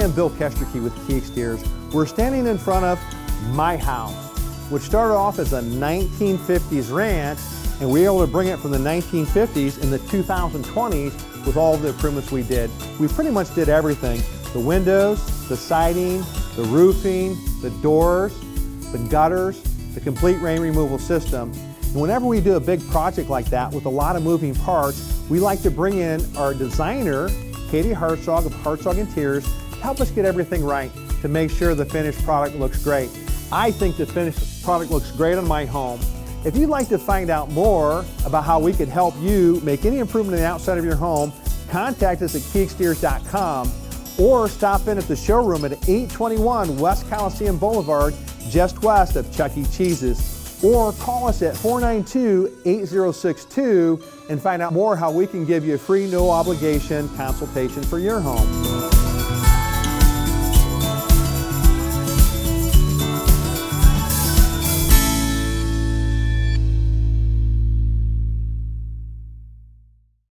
am Bill Kesterkey with Key Exteriors. We're standing in front of my house, which started off as a 1950s ranch, and we were able to bring it from the 1950s in the 2020s with all of the improvements we did. We pretty much did everything. The windows, the siding, the roofing, the doors, the gutters, the complete rain removal system. And whenever we do a big project like that with a lot of moving parts, we like to bring in our designer, Katie Hartzog of Hartzog Interiors, to help us get everything right to make sure the finished product looks great. I think the finished product looks great on my home. If you'd like to find out more about how we can help you make any improvement in the outside of your home, contact us at keyexteriors.com or stop in at the showroom at 821 West Coliseum Boulevard, just west of Chuck E. Cheese's, or call us at 492-8062 and find out more how we can give you a free, no obligation consultation for your home.